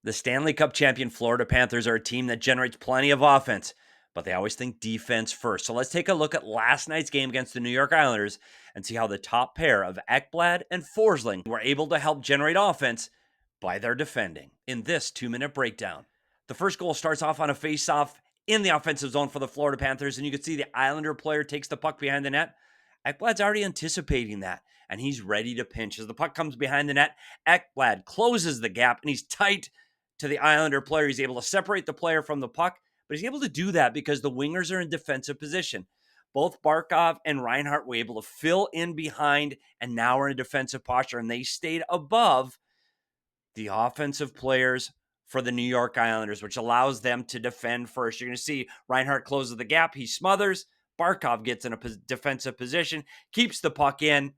The Stanley Cup champion Florida Panthers are a team that generates plenty of offense, but they always think defense first. So let's take a look at last night's game against the New York Islanders and see how the top pair of Ekblad and Forsling were able to help generate offense by their defending in this 2-minute breakdown. The first goal starts off on a face-off in the offensive zone for the Florida Panthers, and you can see the Islander player takes the puck behind the net. Ekblad's already anticipating that, and he's ready to pinch. As the puck comes behind the net, Ekblad closes the gap, and he's tight to the Islander player. He's able to separate the player from the puck, but he's able to do that because the wingers are in defensive position. Both Barkov and Reinhart were able to fill in behind and now are in a defensive posture, and they stayed above the offensive players for the New York Islanders, which allows them to defend first. You're going to see Reinhart closes the gap. He smothers. Barkov gets in a defensive position, keeps the puck in,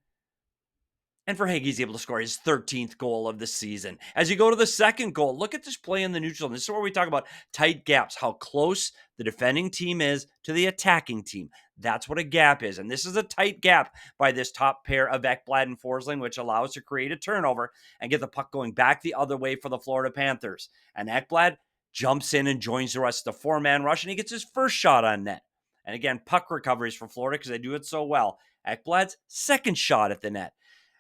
and Verhaeghe is able to score his 13th goal of the season. As you go to the second goal, look at this play in the neutral zone. This is where we talk about tight gaps, how close the defending team is to the attacking team. That's what a gap is. And this is a tight gap by this top pair of Ekblad and Forsling, which allows to create a turnover and get the puck going back the other way for the Florida Panthers. And Ekblad jumps in and joins the rest of the four-man rush, and he gets his first shot on net. And again, puck recoveries for Florida because they do it so well. Ekblad's second shot at the net.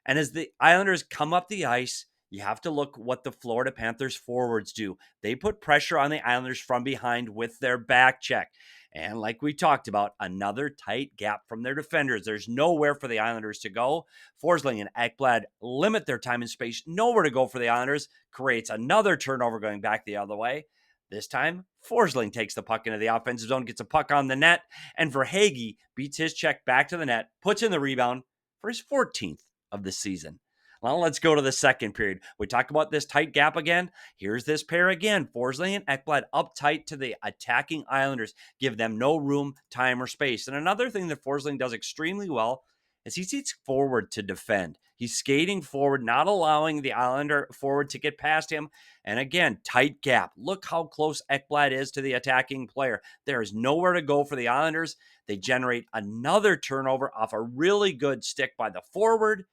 And as the Islanders come up the ice, you have to look what the Florida Panthers forwards do. They put pressure on the Islanders from behind with their back check. And like we talked about, another tight gap from their defenders. There's nowhere for the Islanders to go. Forsling and Ekblad limit their time and space. Nowhere to go for the Islanders. Creates another turnover going back the other way. This time, Forsling takes the puck into the offensive zone, gets a puck on the net, and Verhaeghe beats his check back to the net, puts in the rebound for his 14th of the season. Well, let's go to the second period. We talk about this tight gap again. Here's this pair again. Forsling and Ekblad up tight to the attacking Islanders. Give them no room, time, or space. And another thing that Forsling does extremely well is he seats forward to defend. He's skating forward, not allowing the Islander forward to get past him. And again, tight gap. Look how close Ekblad is to the attacking player. There is nowhere to go for the Islanders. They generate another turnover off a really good stick by the forward.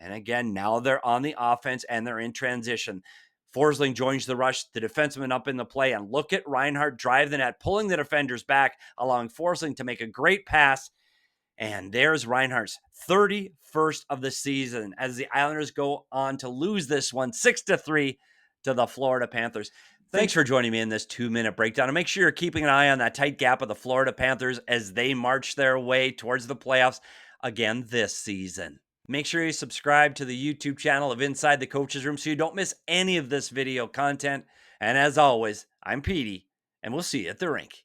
And again, now they're on the offense and they're in transition. Forsling joins the rush, the defenseman up in the play, and look at Reinhart drive the net, pulling the defenders back, allowing Forsling to make a great pass. And there's Reinhart's 31st of the season as the Islanders go on to lose this one 6-3 to the Florida Panthers. Thanks for joining me in this 2-minute breakdown. And make sure you're keeping an eye on that tight gap of the Florida Panthers as they march their way towards the playoffs again this season. Make sure you subscribe to the YouTube channel of Inside the Coach's Room so you don't miss any of this video content. And as always, I'm Petey, and we'll see you at the rink.